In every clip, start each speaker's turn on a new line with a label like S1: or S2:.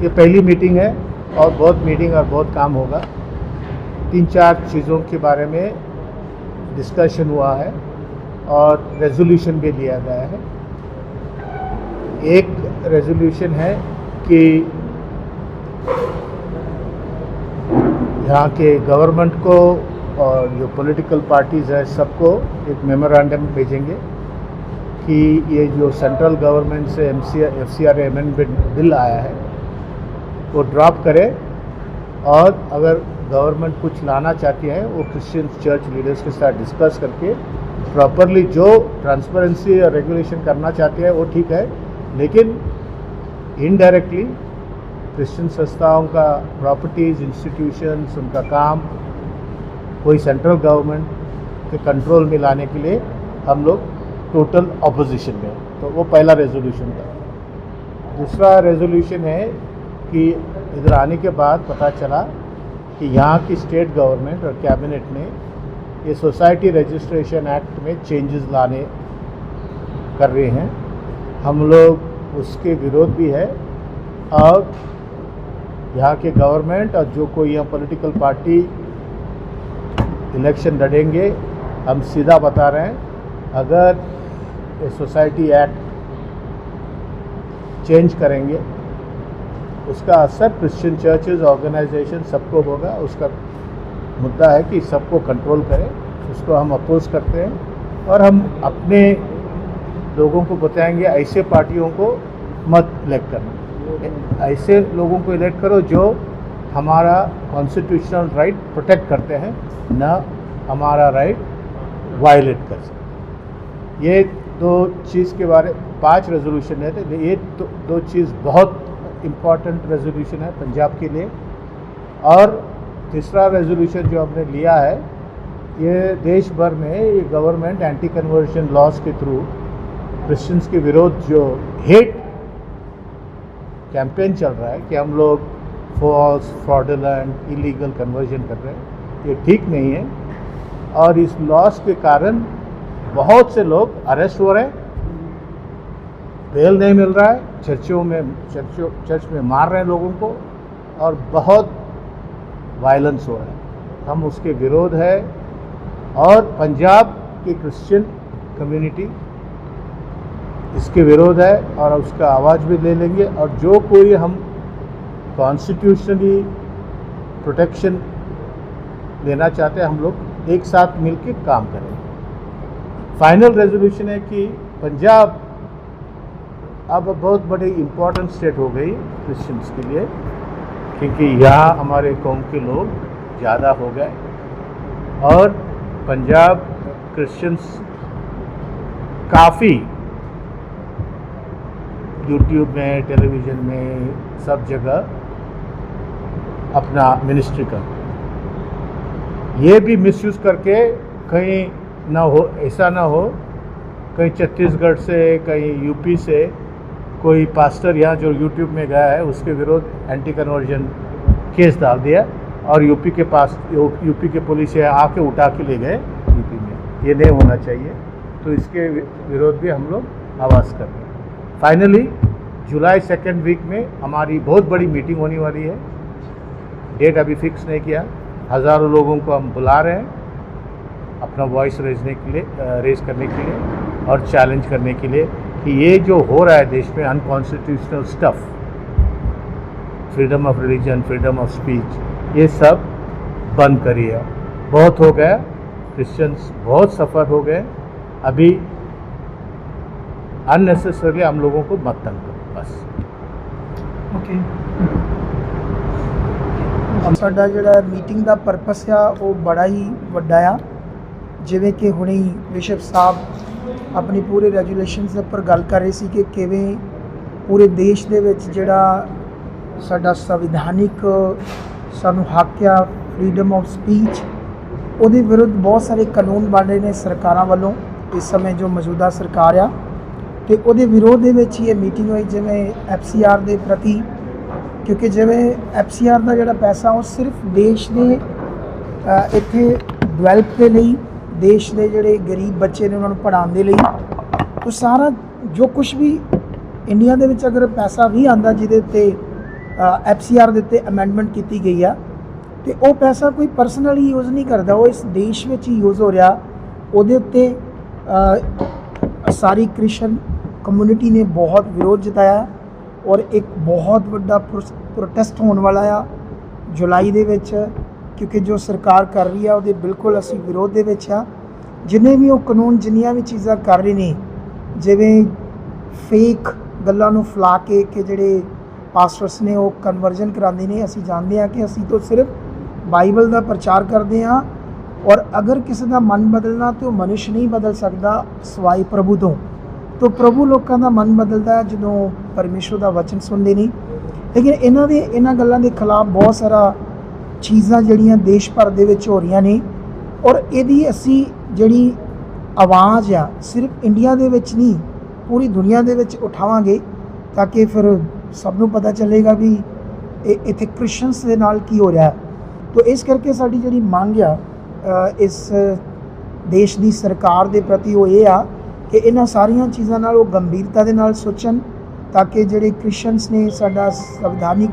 S1: ये पहली मीटिंग है और बहुत मीटिंग और बहुत काम होगा। 3-4 चीज़ों के बारे में डिस्कशन हुआ है और रेजोल्यूशन भी लिया गया है। एक रेजोल्यूशन है कि यहाँ के गवर्नमेंट को और जो पॉलिटिकल पार्टीज़ है सबको एक मेमोरेंडम भेजेंगे कि ये जो सेंट्रल गवर्नमेंट से FCRA अमेंडमेंट बिल आया है वो ड्रॉप करे और अगर गवर्नमेंट कुछ लाना चाहती है वो क्रिश्चियन चर्च लीडर्स के साथ डिस्कस करके प्रॉपरली जो ट्रांसपेरेंसी और रेगुलेशन करना चाहती है वो ठीक है, लेकिन इनडायरेक्टली क्रिश्चियन संस्थाओं का प्रॉपर्टीज़ इंस्टीट्यूशंस उनका काम कोई सेंट्रल गवर्नमेंट के कंट्रोल में लाने के लिए हम लोग टोटल ऑपोजिशन में। तो वो पहला रेजोल्यूशन था। दूसरा रेजोल्यूशन है कि इधर आने के बाद पता चला कि यहाँ की स्टेट गवर्नमेंट और कैबिनेट ने ये सोसाइटी रजिस्ट्रेशन एक्ट में चेंजेस लाने कर रहे हैं। हम लोग उसके विरोध भी है और यहाँ के गवर्नमेंट और जो कोई यहाँ पॉलिटिकल पार्टी इलेक्शन लड़ेंगे, हम सीधा बता रहे हैं अगर ये सोसाइटी एक्ट चेंज करेंगे उसका असर क्रिश्चियन चर्चेज ऑर्गेनाइजेशन सबको होगा। उसका मुद्दा है कि सबको कंट्रोल करें, उसको हम अपोज करते हैं और हम अपने लोगों को बताएंगे ऐसे पार्टियों को मत इलेक्ट करना, ऐसे लोगों को इलेक्ट करो जो हमारा कॉन्स्टिट्यूशनल राइट प्रोटेक्ट करते हैं, न हमारा राइट वायलेट कर सकते। ये दो चीज़ के बारे 5 रेजोल्यूशन है, तो ये दो चीज़ बहुत इम्पॉर्टेंट रेजोल्यूशन है पंजाब के लिए। और तीसरा रेजोल्यूशन जो हमने लिया है, ये देश भर में ये गवर्नमेंट एंटी कन्वर्जन लॉज के थ्रू क्रिश्चियंस के विरोध जो हेट कैंपेन चल रहा है कि हम लोग फॉल्स फ्रॉडुलेंट इलीगल कन्वर्जन कर रहे हैं, ये ठीक नहीं है। और इस लॉस के कारण बहुत से लोग अरेस्ट हो रहे हैं, बेल नहीं मिल रहा है, चर्च में मार रहे हैं लोगों को और बहुत वायलेंस हो रहा है। हम उसके विरोध है और पंजाब की क्रिश्चियन कम्युनिटी इसके विरोध है और उसका आवाज़ भी ले लेंगे। और जो कोई हम कॉन्स्टिट्यूशनली प्रोटेक्शन लेना चाहते हैं, हम लोग एक साथ मिलकर काम करें। फाइनल रेजोल्यूशन है कि पंजाब अब बहुत बड़ी इम्पोर्टेंट स्टेट हो गई क्रिश्चियंस के लिए, क्योंकि यहाँ हमारे कौम के लोग ज़्यादा हो गए और पंजाब क्रिश्चियंस काफ़ी यूट्यूब में टेलीविज़न में सब जगह अपना मिनिस्ट्री कर, ये भी मिसयूज़ करके कहीं ना हो, ऐसा ना हो कहीं छत्तीसगढ़ से कहीं यूपी से कोई पास्टर यहाँ जो यूट्यूब में गया है उसके विरोध एंटी कन्वर्जन केस डाल दिया और यूपी के पुलिस आके उठा के ले गए यूपी में। ये नहीं होना चाहिए, तो इसके विरोध भी हम लोग आवाज़ कर रहे हैं। फाइनली जुलाई 2nd वीक में हमारी बहुत बड़ी मीटिंग होने वाली है। डेट अभी फिक्स नहीं किया, हज़ारों लोगों को हम बुला रहे हैं अपना वॉइस रेज करने के लिए और चैलेंज करने के लिए कि ये जो हो रहा है देश में unconstitutional stuff, freedom of religion, freedom of speech, ये सब बंद करिए। बहुत हो गया, क्रिश्चियंस बहुत सफ़र हो गए, अभी अननेसेसरली हम लोगों को मत तंग करो बस।
S2: ओके, साडा जिहड़ा मीटिंग का परपस आ वो बड़ा ही वड्डा आ। जिवें कि हुणे ही बिशप साहब अपनी पूरे रेजोल्यूशन के उपर गल कर रहे सी कि किवें पूरे देश दे विच जिहड़ा साडा संविधानिक सानू हक आ फ्रीडम ऑफ स्पीच, उहदे विरुद्ध बहुत सारे कानून बन रहे हैं सरकारां वल्लों। इस समय जो मौजूदा सरकार आ तो उहदे विरोध दे विच ही मीटिंग हुई, जिवें FCR दे प्रति, क्योंकि जिवें FCR का जिहड़ा पैसा वो सिर्फ देश दे इत्थे डिवेलप के लिए, देश के जोड़े गरीब बच्चे ने उन्होंने पढ़ाने लिए, तो सारा जो कुछ भी इंडिया दे विच अगर पैसा भी आंदा जिहदे ते FCR ਦੇ ਉੱਤੇ ਅਮੈਂਡਮੈਂਟ ਕੀਤੀ ਗਈ ਆ ਤੇ ਉਹ ਪੈਸਾ ਕੋਈ ਪਰਸਨਲੀ ਯੂਜ਼ ਨਹੀਂ ਕਰਦਾ, ਉਹ ਇਸ ਦੇਸ਼ ਵਿੱਚ ਹੀ ਯੂਜ਼ ਹੋ ਰਿਹਾ। ਉਹਦੇ ਉੱਤੇ ਸਾਰੀ ਕ੍ਰਿਸਚਨ ਕਮਿਊਨਿਟੀ ਨੇ ਬਹੁਤ ਵਿਰੋਧ ਜਤਾਇਆ ਔਰ ਇੱਕ ਬਹੁਤ ਵੱਡਾ ਪ੍ਰੋਟੈਸਟ ਹੋਣ ਵਾਲਾ ਆ ਜੁਲਾਈ ਦੇ ਵਿੱਚ, ਕਿਉਂਕਿ ਜੋ ਸਰਕਾਰ ਕਰ ਰਹੀ ਆ ਉਹਦੇ ਬਿਲਕੁਲ ਅਸੀਂ ਵਿਰੋਧ ਦੇ ਵਿੱਚ ਆ। ਜਿੰਨੇ ਵੀ ਉਹ ਕਾਨੂੰਨ, ਜਿੰਨੀਆਂ ਵੀ ਚੀਜ਼ਾਂ ਕਰ ਰਹੇ ਨੇ, ਜਿਵੇਂ ਫੇਕ ਗੱਲਾਂ ਨੂੰ ਫੈਲਾ ਕੇ ਕਿ ਜਿਹੜੇ ਪਾਸਟਰਸ ਨੇ ਉਹ ਕਨਵਰਜਨ ਕਰਾਉਂਦੇ ਨੇ, ਅਸੀਂ ਜਾਣਦੇ ਹਾਂ ਕਿ ਅਸੀਂ ਤਾਂ ਸਿਰਫ ਬਾਈਬਲ ਦਾ ਪ੍ਰਚਾਰ ਕਰਦੇ ਹਾਂ ਔਰ ਅਗਰ ਕਿਸੇ ਦਾ ਮਨ ਬਦਲਣਾ ਤਾਂ ਉਹ ਮਨੁੱਖ ਨਹੀਂ ਬਦਲ ਸਕਦਾ ਸਿਵਾਏ ਪ੍ਰਭੂ ਤੋਂ। ਤਾਂ ਪ੍ਰਭੂ ਲੋਕਾਂ ਦਾ ਮਨ ਬਦਲਦਾ ਜਦੋਂ ਪਰਮੇਸ਼ਵਰ ਦਾ ਵਚਨ ਸੁਣਦੇ ਨੇ। ਲੇਕਿਨ ਇਹਨਾਂ ਗੱਲਾਂ ਦੇ ਖਿਲਾਫ ਬਹੁਤ ਸਾਰਾ ਚੀਜ਼ਾਂ ਜਿਹੜੀਆਂ ਦੇਸ਼ ਭਰ ਦੇ ਵਿੱਚ ਹੋ ਰਹੀਆਂ ਨੇ ਔਰ ਇਹਦੀ ਅਸੀਂ ਜਿਹੜੀ ਆਵਾਜ਼ ਆ ਸਿਰਫ ਇੰਡੀਆ ਦੇ ਵਿੱਚ ਨਹੀਂ, ਪੂਰੀ ਦੁਨੀਆ ਦੇ ਵਿੱਚ ਉਠਾਵਾਂਗੇ ਤਾਂ ਕਿ ਫਿਰ ਸਭ ਨੂੰ ਪਤਾ ਚੱਲੇਗਾ ਵੀ ਇੱਥੇ ਕ੍ਰਿਸਚਨਸ ਦੇ ਨਾਲ ਕੀ ਹੋ ਰਿਹਾ। ਤਾਂ ਇਸ ਕਰਕੇ ਸਾਡੀ ਜਿਹੜੀ ਮੰਗ ਆ ਇਸ ਦੇਸ਼ ਦੀ ਸਰਕਾਰ ਦੇ ਪ੍ਰਤੀ ਉਹ ਇਹ ਆ ਕਿ ਇਹਨਾਂ ਸਾਰੀਆਂ ਚੀਜ਼ਾਂ ਨਾਲ ਉਹ ਗੰਭੀਰਤਾ ਦੇ ਨਾਲ ਸੋਚਣ ਤਾਂ ਕਿ ਜਿਹੜੇ ਕ੍ਰਿਸਚਨਸ ਨੇ, ਸਾਡਾ ਸੰਵਿਧਾਨਿਕ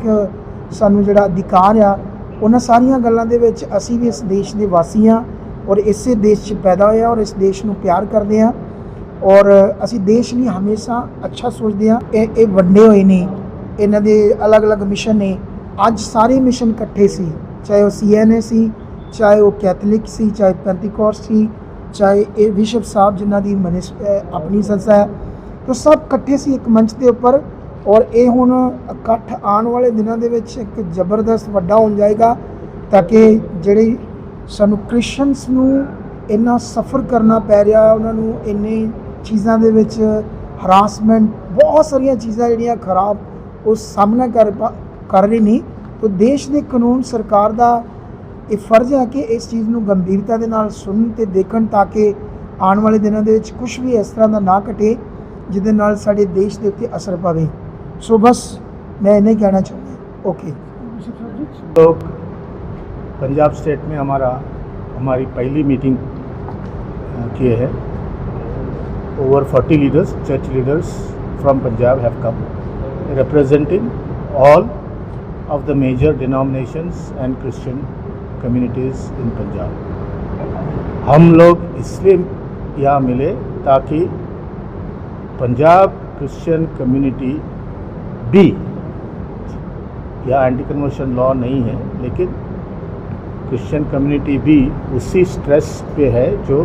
S2: ਸਾਨੂੰ ਜਿਹੜਾ ਅਧਿਕਾਰ ਆ, ਉਹਨਾਂ ਸਾਰੀਆਂ ਗੱਲਾਂ ਦੇ ਵਿੱਚ ਅਸੀਂ ਵੀ ਇਸ ਦੇਸ਼ ਦੇ ਵਾਸੀ ਹਾਂ ਔਰ ਇਸੇ ਦੇਸ਼ 'ਚ ਪੈਦਾ ਹੋਏ ਹਾਂ ਔਰ ਇਸ ਦੇਸ਼ ਨੂੰ ਪਿਆਰ ਕਰਦੇ ਹਾਂ ਔਰ ਅਸੀਂ ਦੇਸ਼ ਲਈ ਹਮੇਸ਼ਾ ਅੱਛਾ ਸੋਚਦੇ ਹਾਂ। ਇਹ ਵੰਡੇ ਹੋਏ ਨੇ, ਇਹਨਾਂ ਦੇ ਅਲੱਗ-ਅਲੱਗ ਮਿਸ਼ਨ ਨੇ। ਅੱਜ ਸਾਰੇ ਮਿਸ਼ਨ ਇਕੱਠੇ ਸੀ, ਚਾਹੇ ਉਹ CNA ਸੀ, ਚਾਹੇ ਉਹ ਕੈਥੋਲਿਕ ਸੀ, ਚਾਹੇ ਪੈਂਤੀਕੋਸਟ ਸੀ, ਚਾਹੇ ਇਹ ਬਿਸ਼ਪ ਸਾਹਿਬ ਜਿਨ੍ਹਾਂ ਦੀ ਆਪਣੀ ਸੰਸਥਾ ਹੈ, ਤਾਂ ਸਭ ਇਕੱਠੇ ਸੀ ਇੱਕ ਮੰਚ ਦੇ ਉੱਪਰ। ਔਰ ਇਹ ਹੁਣ ਇਕੱਠ ਆਉਣ ਵਾਲੇ ਦਿਨਾਂ ਦੇ ਵਿੱਚ ਇੱਕ ਜ਼ਬਰਦਸਤ ਵੱਡਾ ਹੋ ਜਾਏਗਾ ਤਾਂ ਕਿ ਜਿਹੜੇ ਸਾਨੂੰ ਕ੍ਰਿਸਚਨਸ ਨੂੰ ਇੰਨਾ ਸਫ਼ਰ ਕਰਨਾ ਪੈ ਰਿਹਾ, ਉਹਨਾਂ ਨੂੰ ਇੰਨੇ ਚੀਜ਼ਾਂ ਦੇ ਵਿੱਚ ਹਰਾਸਮੈਂਟ, ਬਹੁਤ ਸਾਰੀਆਂ ਚੀਜ਼ਾਂ ਜਿਹੜੀਆਂ ਖਰਾਬ ਉਹ ਸਾਹਮਣਾ ਕਰ ਰਹੇ ਨੇ। ਤਾਂ ਦੇਸ਼ ਦੇ ਕਾਨੂੰਨ, ਸਰਕਾਰ ਦਾ ਇਹ ਫਰਜ਼ ਹੈ ਕਿ ਇਸ ਚੀਜ਼ ਨੂੰ ਗੰਭੀਰਤਾ ਦੇ ਨਾਲ ਸੁਣਨ ਤੇ ਦੇਖਣ ਤਾਂ ਕਿ ਆਉਣ ਵਾਲੇ ਦਿਨਾਂ ਦੇ ਵਿੱਚ ਕੁਝ ਵੀ ਇਸ ਤਰ੍ਹਾਂ ਦਾ ਨਾ ਘਟੇ ਜਿਹਦੇ ਨਾਲ ਸਾਡੇ ਦੇਸ਼ ਦੇ ਉੱਤੇ ਅਸਰ ਪਵੇ। सो बस मैं नहीं कहना चाहूँगा। ओके,
S1: लोग पंजाब स्टेट में हमारी पहली मीटिंग किए हैं। Over 40 leaders, church leaders from Punjab have come, representing all of the major denominations and Christian communities in Punjab. हम लोग इसलिए यहाँ मिले ताकि पंजाब क्रिश्चियन कम्युनिटी भी, या एंटी कन्वर्शन लॉ नहीं है, लेकिन क्रिश्चियन कम्युनिटी भी उसी स्ट्रेस पे है जो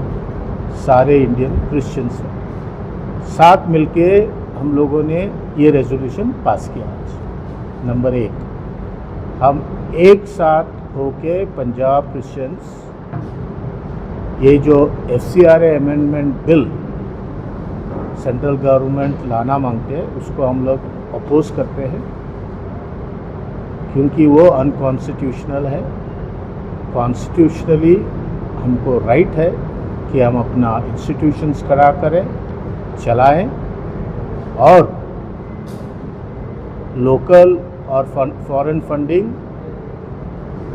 S1: सारे इंडियन क्रिश्चियंस हैं। साथ मिलके हम लोगों ने ये रेजोल्यूशन पास किया आज। नंबर 1, हम एक साथ होके पंजाब क्रिश्चियंस ये जो FCRA amendment bill central government लाना मांगते हैं उसको हम लोग अपोज करते हैं, क्योंकि वो अनकॉन्स्टिट्यूशनल है। कॉन्स्टिट्यूशनली हमको राइट है कि हम अपना इंस्टीट्यूशंस खड़ा करें, चलाएं और लोकल और फॉरेन फंडिंग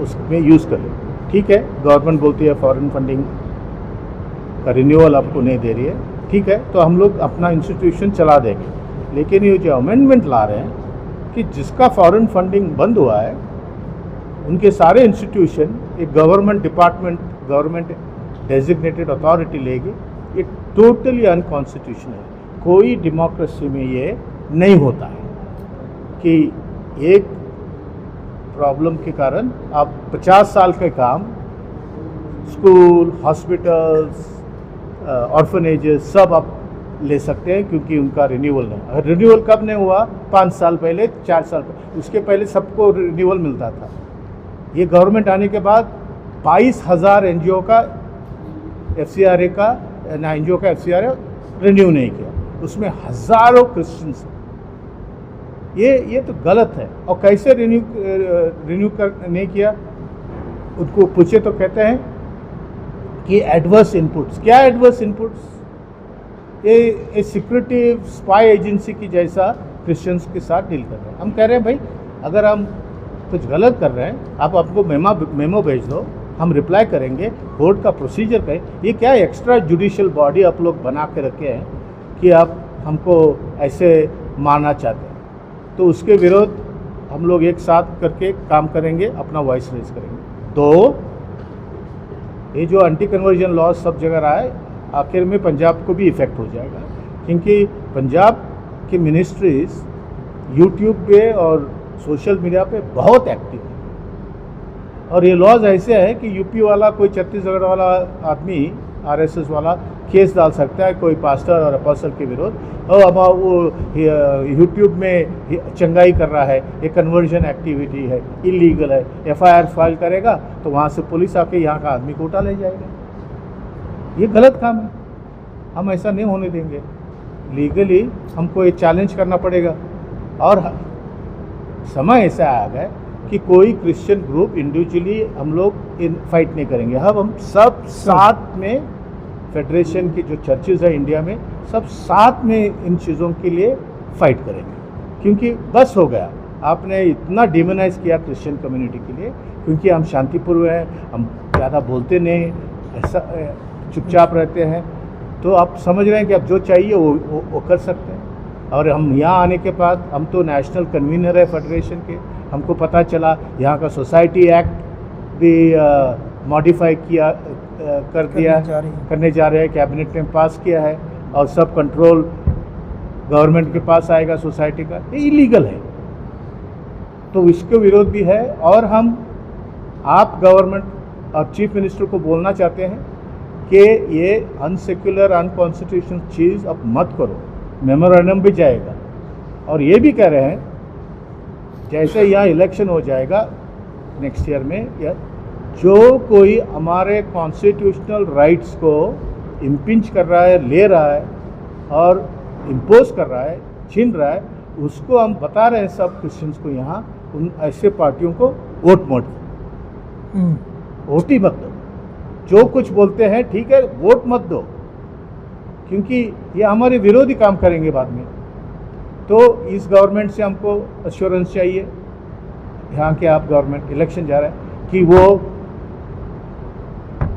S1: उसमें यूज़ करें। ठीक है, गवर्नमेंट बोलती है फॉरेन फंडिंग का रिन्यूअल आपको नहीं दे रही है, ठीक है, तो हम लोग अपना इंस्टीट्यूशन चला देंगे। लेकिन ये जो अमेंडमेंट ला रहे हैं कि जिसका फॉरेन फंडिंग बंद हुआ है उनके सारे इंस्टीट्यूशन एक government department, government designated authority लेगी, ये टोटली अनकॉन्स्टिट्यूशनल है। कोई डेमोक्रेसी में ये नहीं होता है कि एक प्रॉब्लम के कारण आप 50 साल के काम, स्कूल, हॉस्पिटल्स, ऑर्फनेजेस सब आप ले सकते हैं क्योंकि उनका रिन्यूअल नहीं। अगर रिन्यूअल कब नहीं हुआ? 5 साल पहले, 4 साल पहले, उसके पहले सबको रिन्यूअल मिलता था। ये गवर्नमेंट आने के बाद 22,000 NGO का FCRA का NGO का FCRA रिन्यू नहीं किया, उसमें हज़ारों क्रिश्चियंस। ये तो गलत है। और कैसे रिन्यू नहीं किया, उनको पूछे तो कहते हैं कि एडवर्स इनपुट्स। क्या एडवर्स इनपुट्स? ये सिक्योरिटी स्पाई एजेंसी की जैसा क्रिश्चियंस के साथ डील कर रहे हैं। हम कह रहे हैं भाई अगर हम कुछ गलत कर रहे हैं आप हमको मेमो भेज दो, हम रिप्लाई करेंगे, कोर्ट का प्रोसीजर करें। ये क्या एक्स्ट्रा जुडिशियल बॉडी आप लोग बना के रखे हैं कि आप हमको ऐसे मारना चाहते हैं, तो उसके विरोध हम लोग एक साथ करके काम करेंगे, अपना वॉइस रेज करेंगे। तो ये जो एंटी कन्वर्जन लॉ सब जगह रहा है, आखिर में पंजाब को भी इफ़ेक्ट हो जाएगा, क्योंकि पंजाब की मिनिस्ट्रीज यूट्यूब पे और सोशल मीडिया पे बहुत एक्टिव है। और ये लॉज ऐसे है कि यूपी वाला कोई छत्तीसगढ़ वाला आदमी आरएसएस वाला केस डाल सकता है कोई पास्टर और अपोस्टल के विरोध, और अब वो यूट्यूब में चंगाई कर रहा है, ये कन्वर्जन एक्टिविटी है, इलीगल है, एफआईआर फाइल करेगा तो वहाँ से पुलिस आके यहाँ का आदमी को उठा ले जाएगा। ये गलत काम है, हम ऐसा नहीं होने देंगे। लीगली हमको ये चैलेंज करना पड़ेगा। और समय ऐसा आ गया कि कोई क्रिश्चियन ग्रुप इंडिविजुअली हम लोग इन फाइट नहीं करेंगे। अब हम सब साथ में, फेडरेशन की जो चर्चेज है इंडिया में, सब साथ में इन चीज़ों के लिए फाइट करेंगे। क्योंकि बस हो गया, आपने इतना डिमोनाइज किया क्रिश्चियन कम्युनिटी के लिए, क्योंकि हम शांतिपूर्व हैं, हम ज़्यादा बोलते नहीं, ऐसा चुपचाप रहते हैं। तो आप समझ रहे हैं कि अब जो चाहिए वो कर सकते हैं। और हम यहाँ आने के बाद, हम तो नेशनल कन्वीनर है फेडरेशन के, हमको पता चला यहाँ का सोसाइटी एक्ट भी मॉडिफाई करने जा रहे हैं, कैबिनेट ने पास किया है, और सब कंट्रोल गवर्नमेंट के पास आएगा सोसाइटी का। ये इलीगल है, तो इसके विरोध भी है। और हम आप गवर्नमेंट और चीफ मिनिस्टर को बोलना चाहते हैं कि ये अनसेक्युलर अनकॉन्स्टिट्यूशनल चीज़ अब मत करो। मेमोरेंडम भी जाएगा, और ये भी कह रहे हैं जैसे यहाँ इलेक्शन हो जाएगा नेक्स्ट ईयर में, या जो कोई हमारे कॉन्स्टिट्यूशनल राइट्स को इम्पिंच कर रहा है, ले रहा है और इम्पोज कर रहा है, छीन रहा है, उसको हम बता रहे हैं सब क्रिश्चियंस को यहाँ, उन ऐसे पार्टियों को वोट मत दो, वोट ही मत दो। जो कुछ बोलते हैं ठीक है, वोट मत दो, क्योंकि ये हमारे विरोधी काम करेंगे बाद में। तो इस गवर्नमेंट से हमको अश्योरेंस चाहिए, यहाँ के आप गवर्नमेंट इलेक्शन जा रहा है, कि वो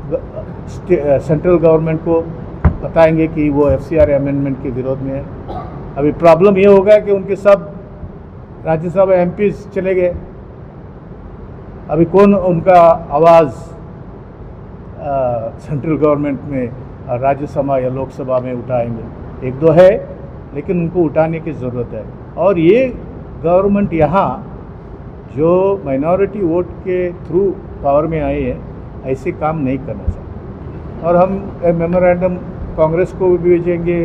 S1: सेंट्रल गवर्नमेंट को बताएंगे कि वो एफसीआर अमेंडमेंट के विरोध में है। अभी प्रॉब्लम ये हो गया कि उनके सब राज्यसभा एमपीज चले गए, अभी कौन उनका आवाज़ सेंट्रल गवर्नमेंट में, राज्यसभा या लोकसभा में उठाएंगे? एक दो है, लेकिन उनको उठाने की ज़रूरत है। और ये गवर्नमेंट यहाँ जो माइनॉरिटी वोट के थ्रू पावर में आई है, ऐसे काम नहीं करना चाहिए। और हम मेमोरेंडम कांग्रेस को भी भेजेंगे,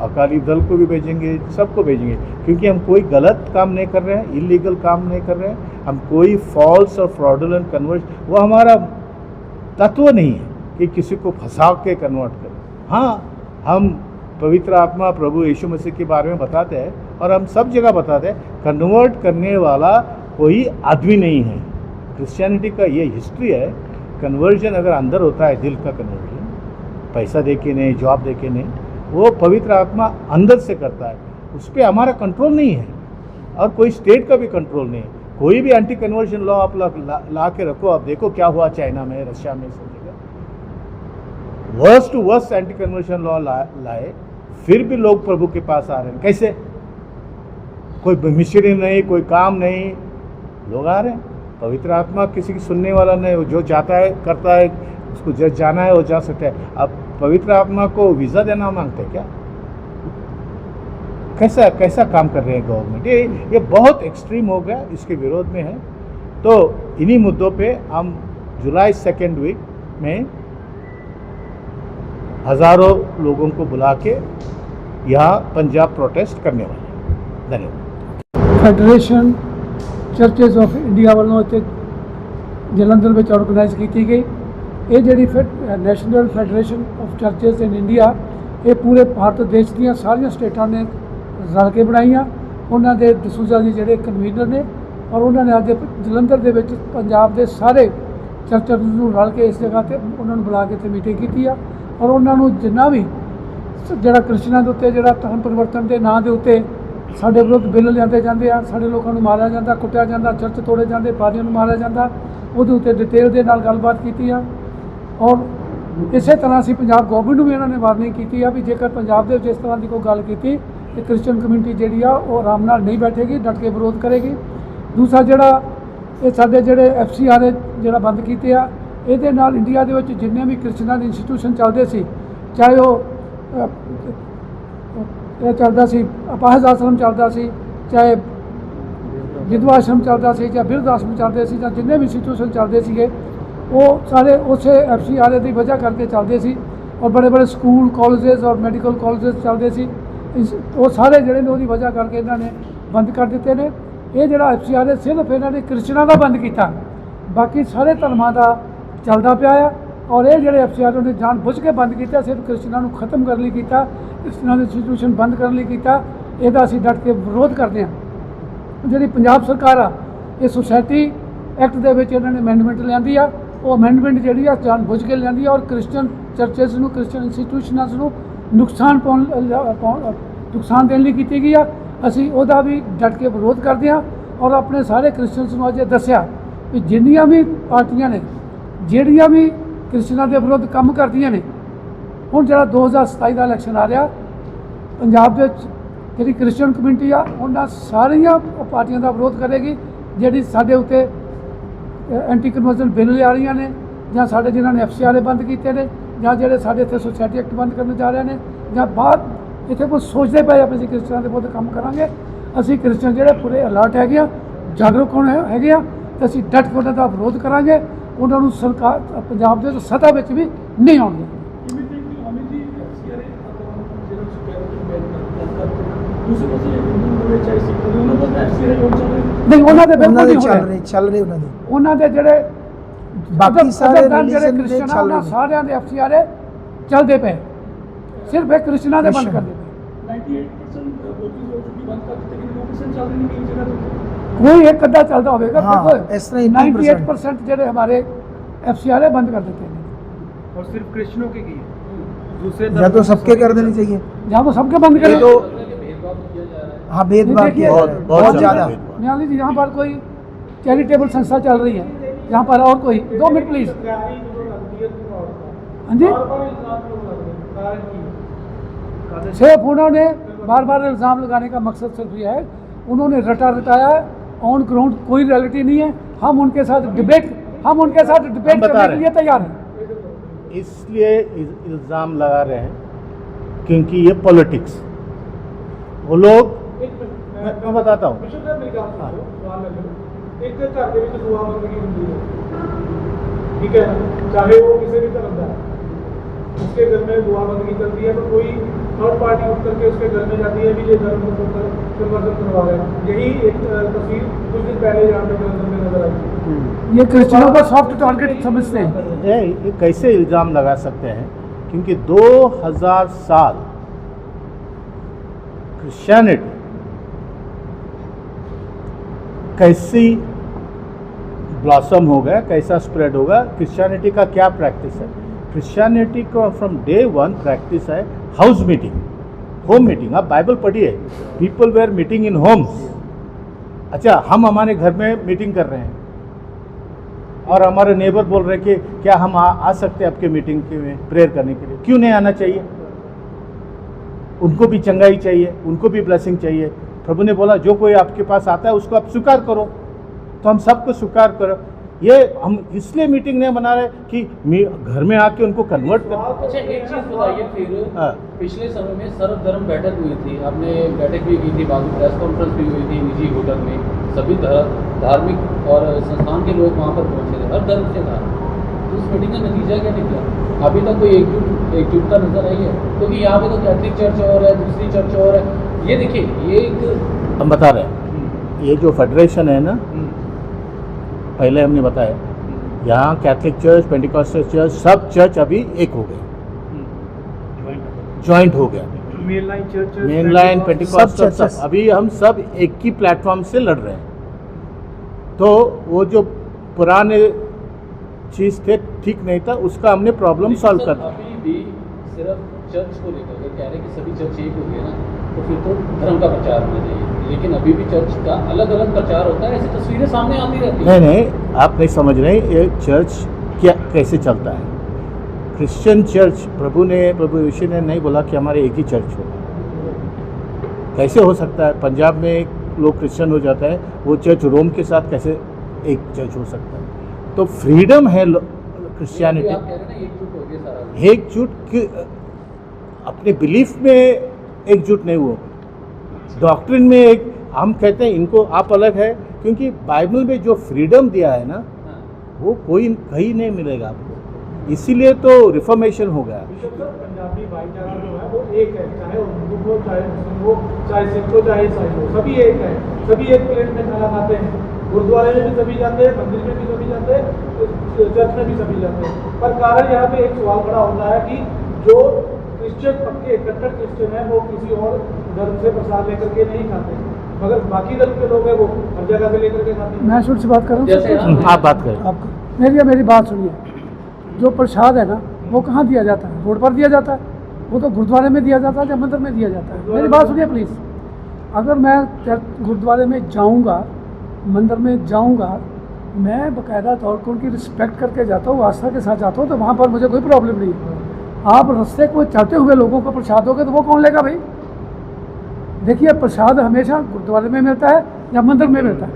S1: अकाली दल को भी भेजेंगे, सबको भेजेंगे, क्योंकि हम कोई गलत काम नहीं कर रहे हैं, इलीगल काम नहीं कर रहे हैं, हम कोई फॉल्स और फ्रॉडुलेंट कन्वर्ट, वो हमारा तत्व नहीं है कि किसी को फंसा के कन्वर्ट करें। हाँ, हम पवित्र आत्मा प्रभु यीशु मसीह के बारे में बताते हैं, और हम सब जगह बताते हैं, कन्वर्ट करने वाला कोई आदमी नहीं है। क्रिश्चियनिटी का ये हिस्ट्री है। कन्वर्जन अगर अंदर होता है, दिल का कन्वर्जन, पैसा दे के नहीं, जॉब दे के नहीं, वो पवित्र आत्मा अंदर से करता है, उस पर हमारा कंट्रोल नहीं है, और कोई स्टेट का भी कंट्रोल नहीं है। कोई भी एंटी कन्वर्जन लॉ आप ला के रखो, आप देखो क्या हुआ चाइना में, रशिया में, सब जगह worst to worst anti conversion law लाए, फिर भी लोग प्रभु के पास आ रहे हैं। कैसे? कोई मिशनरी नहीं, कोई काम नहीं, लोग आ रहे हैं। पवित्र आत्मा किसी की सुनने वाला नहीं, जो चाहता है करता है, उसको जब जाना है वो जा सकता है। अब पवित्र आत्मा को वीज़ा देना मांगते हैं क्या? कैसा काम कर रहे हैं गवर्नमेंट? ये बहुत एक्सट्रीम हो गया, इसके विरोध में है। तो इन्हीं मुद्दों पे हम जुलाई 2nd वीक में हज़ारों लोगों को बुला के यहाँ पंजाब प्रोटेस्ट करने वाले हैं। धन्यवाद।
S3: ਫੈਡਰੇਸ਼ਨ ਚਰਚਜ਼ ਆਫ ਇੰਡੀਆ ਵੱਲੋਂ ਇੱਥੇ ਜਲੰਧਰ ਵਿੱਚ ਆਰਗੇਨਾਈਜ਼ ਕੀਤੀ ਗਈ। ਇਹ ਜਿਹੜੀ national federation of churches in India, ਇਹ ਪੂਰੇ ਭਾਰਤ ਦੇਸ਼ ਦੀਆਂ ਸਾਰੀਆਂ ਸਟੇਟਾਂ ਨੇ ਰਲ ਕੇ ਬਣਾਈਆਂ। ਉਹਨਾਂ ਦੇ ਡਿਸੂਜ਼ਾ ਜੀ ਜਿਹੜੇ ਕਨਵੀਨਰ ਨੇ, ਔਰ ਉਹਨਾਂ ਨੇ ਅੱਜ ਜਲੰਧਰ ਦੇ ਵਿੱਚ ਪੰਜਾਬ ਦੇ ਸਾਰੇ ਚਰਚਜ਼ ਨੂੰ ਰਲ ਕੇ ਇਸ ਜਗ੍ਹਾ 'ਤੇ ਉਹਨਾਂ ਨੂੰ ਬੁਲਾ ਕੇ ਇੱਥੇ ਮੀਟਿੰਗ ਕੀਤੀ ਆ। ਔਰ ਉਹਨਾਂ ਨੂੰ ਜਿੰਨਾ ਵੀ ਜਿਹੜਾ ਕ੍ਰਿਸ਼ਚਨਾਂ ਦੇ ਉੱਤੇ ਜਿਹੜਾ ਧਰਮ ਪਰਿਵਰਤਨ ਦੇ ਨਾਂ ਦੇ ਉੱਤੇ ਸਾਡੇ ਵਿਰੁੱਧ ਬਿੱਲ ਲਿਆਂਦੇ ਜਾਂਦੇ ਆ, ਸਾਡੇ ਲੋਕਾਂ ਨੂੰ ਮਾਰਿਆ ਜਾਂਦਾ, ਕੁੱਟਿਆ ਜਾਂਦਾ, ਚਰਚ ਤੋੜੇ ਜਾਂਦੇ, ਪਾਦਰੀਆਂ ਨੂੰ ਮਾਰਿਆ ਜਾਂਦਾ, ਉਹਦੇ ਉੱਤੇ ਡਿਟੇਲ ਦੇ ਨਾਲ ਗੱਲਬਾਤ ਕੀਤੀ ਆ। ਔਰ ਇਸੇ ਤਰ੍ਹਾਂ ਅਸੀਂ ਪੰਜਾਬ ਗੌਰਮੈਂਟ ਨੂੰ ਵੀ ਇਹਨਾਂ ਨੇ ਵਾਰਨਿੰਗ ਕੀਤੀ ਆ ਵੀ ਜੇਕਰ ਪੰਜਾਬ ਦੇ ਵਿੱਚ ਇਸ ਤਰ੍ਹਾਂ ਦੀ ਕੋਈ ਗੱਲ ਕੀਤੀ ਤੇ ਕ੍ਰਿਸਚਨ ਕਮਿਊਨਿਟੀ ਜਿਹੜੀ ਆ ਉਹ ਆਰਾਮ ਨਾਲ ਨਹੀਂ ਬੈਠੇਗੀ, ਡਟ ਕੇ ਵਿਰੋਧ ਕਰੇਗੀ। दूसरा ਜਿਹੜਾ ਇਹ ਸਾਡੇ ਜਿਹੜੇ FCRA ਜਿਹੜਾ ਬੰਦ ਕੀਤੇ ਆ, ਇਹਦੇ ਨਾਲ ਇੰਡੀਆ ਦੇ ਵਿੱਚ ਜਿੰਨੇ ਵੀ ਕ੍ਰਿਸਚਨਾਂ ਦੇ ਇੰਸਟੀਟਿਊਸ਼ਨ ਚੱਲਦੇ ਸੀ, ਚਾਹੇ ਉਹ ਇਹ ਚੱਲਦਾ ਸੀ ਅਪਾਹਜ ਆਸ਼ਰਮ ਚੱਲਦਾ ਸੀ, ਚਾਹੇ ਵਿਧਵਾ ਆਸ਼ਰਮ ਚੱਲਦਾ ਸੀ, ਜਾਂ ਬਿਰਧ ਆਸ਼ਰਮ ਚੱਲਦੇ ਸੀ, ਜਾਂ ਜਿੰਨੇ ਵੀ ਇੰਸਟੀਟਿਊਸ਼ਨ ਚੱਲਦੇ ਸੀਗੇ ਉਹ ਸਾਰੇ ਉਸੇ FCRA ਦੀ ਵਜ੍ਹਾ ਕਰਕੇ ਚੱਲਦੇ ਸੀ। ਔਰ ਬੜੇ ਬੜੇ ਸਕੂਲ ਕਾਲਜਸ ਔਰ ਮੈਡੀਕਲ ਕਾਲਜਸ ਚੱਲਦੇ ਸੀ, ਉਹ ਸਾਰੇ ਜਿਹੜੇ ਨੇ ਉਹਦੀ ਵਜ੍ਹਾ ਕਰਕੇ ਇਹਨਾਂ ਨੇ ਬੰਦ ਕਰ ਦਿੱਤੇ ਨੇ। ਇਹ ਜਿਹੜਾ FCRA ਸਿਰਫ ਇਹਨਾਂ ਨੇ ਕ੍ਰਿਸਚਨਾਂ ਦਾ ਬੰਦ ਕੀਤਾ, ਬਾਕੀ ਸਾਰੇ ਧਰਮਾਂ ਦਾ ਚੱਲਦਾ ਪਿਆ ਆ। ਔਰ ਇਹ ਜਿਹੜੇ FCRA ਨੇ ਜਾਣ ਬੁੱਝ ਕੇ ਬੰਦ ਕੀਤਾ, ਸਿਰਫ ਕ੍ਰਿਸਚਨਾਂ ਨੂੰ ਖਤਮ ਕਰਨ ਲਈ ਕੀਤਾ, ਕ੍ਰਿਸਚਨਾਂ ਦੇ ਇੰਸਟੀਟਿਊਸ਼ਨ ਬੰਦ ਕਰਨ ਲਈ ਕੀਤਾ। ਇਹਦਾ ਅਸੀਂ ਡਟ ਕੇ ਵਿਰੋਧ ਕਰਦੇ ਹਾਂ। ਜਿਹੜੀ ਪੰਜਾਬ ਸਰਕਾਰ ਆ, ਇਹ ਸੁਸਾਇਟੀ ਐਕਟ ਦੇ ਵਿੱਚ ਇਹਨਾਂ ਨੇ ਅਮੈਂਡਮੈਂਟ ਲਿਆਂਦੀ ਆ, ਉਹ ਅਮੈਂਡਮੈਂਟ ਜਿਹੜੀ ਆ ਜਾਣ ਬੁੱਝ ਕੇ ਲਿਆਂਦੀ ਆ, ਔਰ ਕ੍ਰਿਸਚਨ ਚਰਚਿਸ ਨੂੰ, ਕ੍ਰਿਸਚਨ ਇੰਸਟੀਟਿਊਸ਼ਨਾਂ ਨੂੰ ਨੁਕਸਾਨ ਦੇਣ ਲਈ ਕੀਤੀ ਗਈ ਆ। ਅਸੀਂ ਉਹਦਾ ਵੀ ਡਟ ਕੇ ਵਿਰੋਧ ਕਰਦੇ ਹਾਂ। ਔਰ ਆਪਣੇ ਸਾਰੇ ਕ੍ਰਿਸਚਨਸ ਨੂੰ ਅੱਜ ਇਹ ਦੱਸਿਆ ਵੀ ਜਿੰਨੀਆਂ ਵੀ ਪਾਰਟੀਆਂ ਨੇ ਜਿਹੜੀਆਂ ਵੀ ਕ੍ਰਿਸਚਨਾਂ ਦੇ ਵਿਰੁੱਧ ਕੰਮ ਕਰਦੀਆਂ ਨੇ, ਹੁਣ ਜਿਹੜਾ 2027 ਦਾ ਇਲੈਕਸ਼ਨ ਆ ਰਿਹਾ, ਪੰਜਾਬ ਦੇ ਵਿੱਚ ਜਿਹੜੀ ਕ੍ਰਿਸਚਨ ਕਮਿਊਨਿਟੀ ਆ ਉਹਨਾਂ ਸਾਰੀਆਂ ਪਾਰਟੀਆਂ ਦਾ ਵਿਰੋਧ ਕਰੇਗੀ ਜਿਹੜੀ ਸਾਡੇ ਉੱਤੇ ਐਂਟੀ ਕਨਵਰਜਨ ਬਿੱਲ ਲਿਆ ਰਹੀਆਂ ਨੇ, ਜਾਂ ਸਾਡੇ ਜਿਨ੍ਹਾਂ ਨੇ FCRA ਬੰਦ ਕੀਤੇ ਨੇ, ਜਾਂ ਜਿਹੜੇ ਸਾਡੇ ਇੱਥੇ ਸੁਸਾਇਟੀ ਐਕਟ ਬੰਦ ਕਰਨ ਜਾ ਰਹੇ ਨੇ, ਜਾਂ ਬਾਅਦ ਇੱਥੇ ਕੁਝ ਸੋਚਦੇ ਪਏ ਆਪਾਂ ਅਸੀਂ ਕ੍ਰਿਸਚਨਾਂ ਦੇ ਵਿਰੁੱਧ ਕੰਮ ਕਰਾਂਗੇ। ਅਸੀਂ ਕ੍ਰਿਸਚਨ ਜਿਹੜੇ ਪੂਰੇ ਅਲਰਟ ਹੈਗੇ ਆ, ਜਾਗਰੂਕ ਹੈਗੇ ਆ, ਤੇ ਅਸੀਂ ਡਟ ਕੇ ਉਹਨਾਂ ਦਾ ਵਿਰੋਧ ਕਰਾਂਗੇ। ਉਹਨਾਂ ਨੂੰ ਸਰਕਾਰ ਪੰਜਾਬ ਦੇ ਸੱਤਾ ਵਿੱਚ ਵੀ ਨਹੀਂ ਆਉਣਗੇ। ਨਹੀਂ, ਉਹਨਾਂ ਦੇ ਬਿਲਕੁਲ ਨਹੀਂ
S2: ਚੱਲ ਰਹੇ
S3: ਉਹਨਾਂ ਦੇ ਜਿਹੜੇ
S2: ਬਾਕੀ ਸਾਰੇ
S3: ਜਿਹੜੇ ਕ੍ਰਿਸਚਨ ਆ ਉਹਨਾਂ ਸਾਰਿਆਂ ਦੇ FCRA ਚੱਲਦੇ ਪਏ, ਸਿਰਫ ਇਹ ਕ੍ਰਿਸਚਨਾਂ ਦੇ ਬੰਦ ਕਰਦੇ ਪਏ। 98% ਕੋਈ ਇੱਕ ਅੱਧਾ ਚੱਲਦਾ ਹੋਵੇਗਾ,
S2: ਇਸ ਤਰ੍ਹਾਂ
S3: 98% ਜਿਹੜੇ हमारे FCRA बंद कर देते हैं।
S4: और सिर्फ कृष्णों के की दूसरे
S2: या तो सबके कर देनी चाहिए,
S3: जहाँ वो सबके बंद करें।
S2: तो हाँ, भेदभाव किया जा रहा है बहुत ज़्यादा।
S3: मान लीजिए यहाँ पर कोई चैरिटेबल संस्था चल रही है, यहाँ पर और कोई 2 मिनट प्लीज। हाँ जी, सिर्फ उन्होंने बार बार इल्ज़ाम लगाने का मकसद सिर्फ ये है, उन्होंने रटा रटाया, ऑन ग्राउंड कोई रियलिटी नहीं है। हम उनके साथ डिबेट करने के लिए तैयार हैं।
S1: इसलिए इल्ज़ाम लगा रहे हैं क्योंकि ये पॉलिटिक्स, वो लोग, मैं बताता हूँ।
S4: एक घर के ਵਿੱਚ ਦੁਆ ਮੰਗਣੀ ਹੁੰਦੀ ਹੈ, ठीक है, चाहे वो किसी भी धर्म का है, उसके घर में दुआ बंदगी चलती है, तो कोई थर्ड पार्टी उठ करके उसके घर में जाती है भी ये धर्म कन्वर्जन करवा रहे हैं। यही एक तस्वीर कुछ दिन पहले यहाँ पे जलंधर में नजर आई।
S3: ये क्रिश्चियनों का सॉफ्ट टारगेट समझते हैं।
S1: ये कैसे इल्ज़ाम लगा सकते हैं, क्योंकि 2000 साल क्रिश्चियनिटी कैसी ब्लॉसम होगा, कैसा स्प्रेड होगा, क्रिश्चियनिटी का क्या प्रैक्टिस है। क्रिश्चियनिटी को फ्रॉम डे 1 प्रैक्टिस है हाउस मीटिंग, होम मीटिंग। आप बाइबल पढ़िए, people were meeting in homes. अच्छा, हम हमारे घर में मीटिंग कर रहे हैं और हमारे नेबर बोल रहे हैं कि क्या हम आ सकते हैं आपके मीटिंग में प्रेयर करने के लिए। क्यों नहीं आना चाहिए? उनको भी चंगाई चाहिए, उनको भी ब्लेसिंग चाहिए। प्रभु ने बोला जो कोई आपके पास आता है उसको आप स्वीकार करो, तो हम सबको स्वीकार करो। ये हम इसलिए मीटिंग नहीं बना रहे कि घर में आके उनको कन्वर्ट कर।
S5: अच्छा, एक चीज़ बताइए फिर, पिछले समय में सर्वधर्म बैठक हुई थी, आपने बैठक भी की थी, बाद में प्रेस कॉन्फ्रेंस भी हुई थी निजी होटल में, सभी धार्मिक और संस्थान के लोग वहाँ पर पहुँचे थे, हर धर्म से था। तो उस मीटिंग का नतीजा क्या निकला? अभी तक कोई एकजुटता नजर आई है? क्योंकि यहाँ पे तो कैथलिक चर्च और है, दूसरी चर्च और है। ये देखिए, ये एक
S1: हम बता रहे हैं, ये जो फेडरेशन है ना, पहले हमने बताया, यहाँ कैथलिक चर्च, पेंटिकॉस्टल चर्च, सब चर्च अभी एक हो गए, ज्वाइंट हो गया। मेन लाइन पेंटिकॉस्टल सब अभी हम सब एक ही प्लेटफॉर्म से लड़ रहे हैं। तो वो जो पुराने चीज़ थे ठीक नहीं था, उसका हमने प्रॉब्लम सॉल्व कर दिया।
S5: अभी भी सिर्फ चर्च को लेकर के कह रहे हैं कि सभी चर्च एक हो गए ना, तो फिर तो धर्म का प्रचार होना चाहिए, लेकिन अभी भी चर्च का अलग अलग प्रचार होता है। ऐसी तस्वीरें सामने आती रहती हैं।
S1: नहीं, आप नहीं समझ रहे, ये चर्च क्या कैसे चलता है। क्रिश्चियन चर्च, प्रभु यीशु ने नहीं बोला कि हमारे एक ही चर्च हो। कैसे हो सकता है? पंजाब में लोग क्रिश्चियन हो जाता है, वो चर्च रोम के साथ कैसे एक चर्च हो सकता है? तो फ्रीडम है क्रिश्चियनिटी।
S5: आप कह रहे हैं ना एकजुट हो गया सारा,
S1: एकजुट अपने बिलीफ में एकजुट नहीं हुआ, डॉक्ट्रिन में एक हम कहते हैं इनको आप अलग है, क्योंकि बाइबल में जो फ्रीडम दिया है ना वो कोई कहीं नहीं मिलेगा आपको, इसीलिए तो रिफॉर्मेशन हो गया।
S4: पंजाबी भाईचारा जो है वो एक है, चाहे वो हिंदू हो, चाहे मुस्लिम हो, चाहे सिख हो, चाहे ईसाई हो, सभी एक है, सभी एक प्लेट में खाना खाते हैं। गुरुद्वारे में भी सभी जाते हैं, मंदिर में भी सभी जाते हैं, चर्च में भी सभी जाते हैं। पर कारण यहाँ पे एक सवाल खड़ा होता है कि जो क्रिश्चियन पक्के कट्टर क्रिश्चियन है वो किसी और धर्म से प्रसाद लेकर के नहीं खाते, मगर बाकी धर्म के लोग हैं वो हर जगह से लेकर के खाते हैं।
S3: मैं शुरू से बात कर रहा
S5: जैसे
S3: हूँ,
S1: आप बात करें।
S3: आप मेरी बात सुनिए। जो प्रसाद है ना वो कहाँ दिया जाता है? रोड पर दिया जाता है, वो तो गुरुद्वारे में दिया जाता है या मंदिर में दिया जाता है। मेरी बात सुनिए प्लीज़। अगर मैं गुरुद्वारे में जाऊँगा, मंदिर में जाऊँगा, मैं बाकायदा तौर पर उनकी रिस्पेक्ट करके जाता हूँ, आस्था के साथ जाता हूँ, तो वहाँ पर मुझे कोई प्रॉब्लम नहीं है। आप रास्ते को चलते हुए लोगों को प्रसाद दोगे तो वो कौन लेगा भाई? देखिए, प्रसाद हमेशा गुरुद्वारे में मिलता है या मंदिर में मिलता है,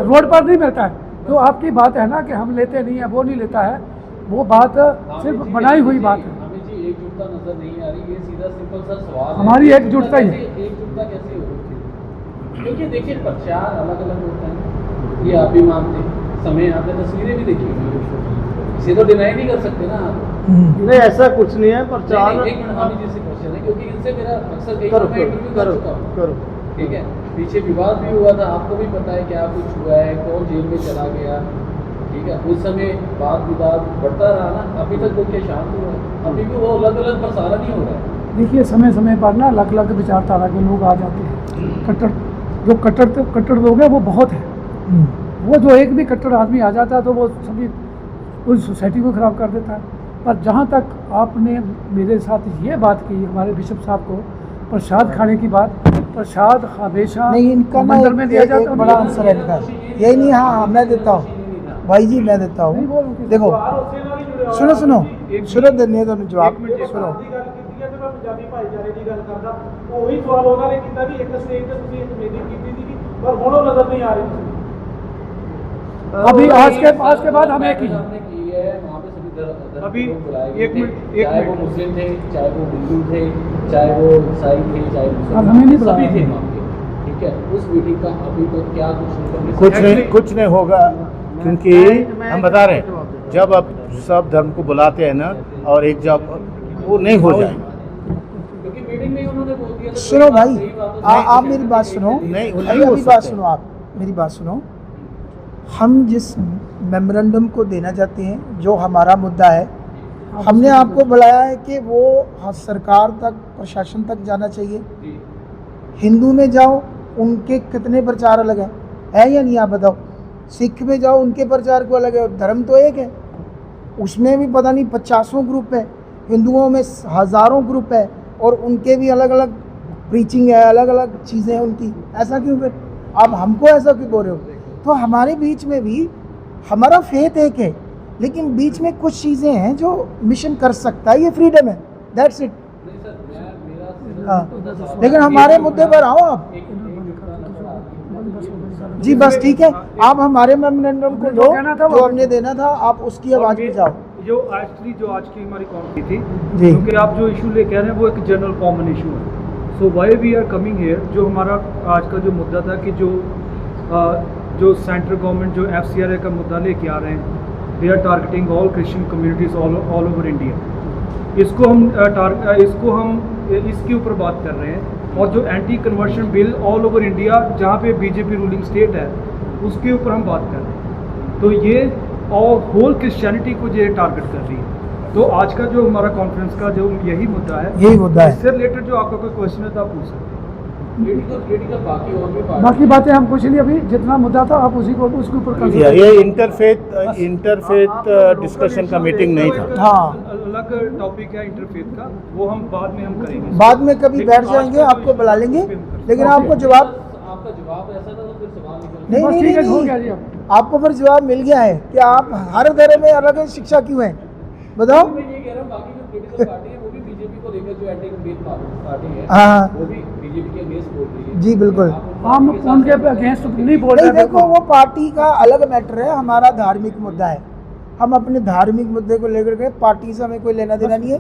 S3: रोड पर नहीं मिलता है। तो आपकी बात है ना कि हम लेते नहीं है, वो नहीं लेता है, वो बात सिर्फ बनाई हुई बात है।
S5: हमें जी एकजुटता नजर नहीं आ रही, ये सीधा सिंपल सा सवाल
S3: हमारी
S5: है।
S3: एकजुटता ही है।
S5: एकजुटता कैसे हो सकती है? क्योंकि देखिए प्रचार अलग अलग होता है, ये आप भी मानते हैं, समय आपने तस्वीरें भी देखी हुई, इसे तो डिनाई नहीं कर सकते ना आप।
S1: नहीं, ऐसा कुछ नहीं है, प्रचार
S5: नहीं, एक मिनट हामी जी से क्वेश्चन है, क्योंकि इनसे मेरा अक्सर कई
S1: करो
S5: बार मैं इंटरव्यू कर चुका हूँ,
S1: करो।
S5: ठीक है। पीछे विवाद भी हुआ था, आपको भी पता है क्या कुछ हुआ है, कौन जेल में चला गया, ठीक है। उस समय वाद विवाद बढ़ता रहा ना, अभी तक वो क्या शांत हुआ है? अभी भी वो अलग अलग प्रसारण ही हो रहा है।
S3: देखिए, समय समय पर ना अलग अलग विचारधारा के लोग आ जाते हैं। कट्टर लोग हैं वो बहुत है। वो जो एक भी कट्टर आदमी आ जाता है तो वो सभी पूरी सोसाइटी को ख़राब कर देता है। पर जहाँ तक आपने मेरे साथ ये बात की, हमारे बिशप साहब को प्रसाद खाने की बात, प्रसाद हमेशा
S2: नहीं, इनका ना
S3: मंदिर में दिया
S2: एक
S3: जाता
S2: बड़ा आंसर है इनका, यही नहीं। हाँ, मैं देता हूँ भाई जी, मैं देता हूँ। देखो, सुनो सुनो देने दो जवाब, सुनो।
S4: पंजाबी भाईचारे की गल करदा ਉਹੀ ਸਵਾਲ ਉਹਨਾਂ ਨੇ ਕੀਤਾ ਵੀ ਇੱਕ ਸਟੇਜ ਤੇ ਤੁਸੀਂ ਇੱਕ ਮੀਟਿੰਗ ਕੀਤੀ ਸੀ ਪਰ ਹੁਣ ਉਹ ਨਜ਼ਰ नहीं आ रही।
S3: अभी आज के बाद हम एक ही
S5: हमने की है, वहाँ पे सभी धर्म
S4: अभी
S5: के लोग बुलाए गए
S4: एक
S5: थे,
S4: मिनट, एक
S5: चाहे वो
S4: मिनट।
S5: मुस्लिम थे, चाहे वो हिंदू थे, चाहे वो ईसाई थे, चाहे
S3: अब हमें नहीं
S5: मुसलमान,
S3: बुलाया।
S5: सभी थे वहाँ पे, ठीक है। उस मीटिंग का अभी तक क्या
S1: कुछ नहीं होगा, क्योंकि हम बता रहे हैं जब आप सब धर्म को बुलाते हैं ना और एक जब वो नहीं हो जाए।
S5: क्योंकि मीटिंग में उन्होंने बोल दिया था,
S2: सुनो
S5: कोई बात
S2: भाई,
S5: नहीं, बात तो
S2: आप मेरी बात सुनो।
S1: नहीं, वो
S2: अभी
S1: नहीं हो
S2: अभी बात
S1: सकते।
S2: सुनो, आप मेरी बात सुनो। हम जिस मेमोरेंडम को देना चाहते हैं, जो हमारा मुद्दा है, हमने आपको बुलाया है कि वो सरकार तक, प्रशासन तक जाना चाहिए।
S5: जी।
S2: हिंदू में जाओ, उनके कितने प्रचार अलग हैं, है या नहीं? आप बताओ। सिख में जाओ, उनके प्रचार को अलग है, और धर्म तो एक है। उसमें भी पता नहीं 50 ग्रुप है, हिंदुओं में हज़ारों ग्रुप है, और उनके भी अलग अलग प्रीचिंग है, अलग अलग चीज़ें हैं उनकी। ऐसा क्यों? फिर आप हमको ऐसा क्यों बोल रहे हो? तो हमारे बीच में भी हमारा फेथ एक है, लेकिन बीच में कुछ चीज़ें हैं जो मिशन कर सकता है, ये फ्रीडम है, दैट्स इट।
S5: नहीं सर, मेरा सिर्फ
S2: हाँ, लेकिन हमारे मुद्दे पर आओ आप। जी बस ठीक है, आप हमारे मेमोरेंडम को लो, जो हमने देना था, आप उसकी आवाज़ में जाओ।
S4: जो एक्चुअली जो आज की हमारी कॉमेडी थी,
S2: जी।
S4: क्योंकि आप जो इशू लेके आ रहे हैं वो एक जनरल कॉमन इशू है। So why we are coming here, जो हमारा आज का जो मुद्दा था कि जो सेंट्रल गवर्नमेंट जो FCRA का मुद्दा लेके आ रहे हैं, they are targeting all Christian communities all over India. इसको हम इसके ऊपर बात कर रहे हैं। और जो anti conversion bill all over India, जहाँ पे BJP रूलिंग स्टेट है, उसके ऊपर हम बात कर रहे हैं। तो ये और होल क्रिश्चियनिटी को ये टारगेट कर रही है। तो आज का जो हमारा कॉन्फ्रेंस का जो यही मुद्दा है,
S2: यही मुद्दा है।
S4: इससे रिलेटेड जो आपका कोई क्वेश्चन है तो आप पूछ सकते हैं।
S5: लेडी का बाकी और भी
S3: बाकी बातें हम कुछ नहीं, अभी जितना मुद्दा था आप उसी को उसके ऊपर कर सकते हैं।
S1: ये इंटरफेथ डिस्कशन का मीटिंग नहीं था।
S2: हाँ,
S4: अलग टॉपिक है इंटरफेथ का, वो हम बाद में हम करेंगे।
S2: बाद में कभी बैठ जाएंगे, आपको बुला लेंगे, लेकिन आपको जवाब
S5: आपका जवाब ऐसा था तो फिर सवाल निकल
S2: नहीं
S3: बस
S2: नहीं
S3: ठीक है,
S2: नहीं,
S3: हो गया जी अब।
S2: आपको फिर जवाब मिल गया है कि आप हर धर्म में अलग शिक्षा क्यों है, बताओ।
S5: मैं ये कह रहा हूँ, बाकी जो पॉलिटिकल पार्टी है वो भी बीजेपी को लेकर जो एंटी कम्युनिस्ट पार्टी है,
S2: हाँ।
S5: वो भी बीजेपी के अगेंस्ट बोल रही है।
S2: जी बिल्कुल।
S3: हम उनके अगेंस्ट नहीं बोल
S2: नहीं,
S3: रहे।
S2: देखो वो पार्टी का अलग मैटर है, हमारा धार्मिक मुद्दा है। हम अपने धार्मिक मुद्दे को लेकर के पार्टी से हमें कोई लेना देना नहीं है।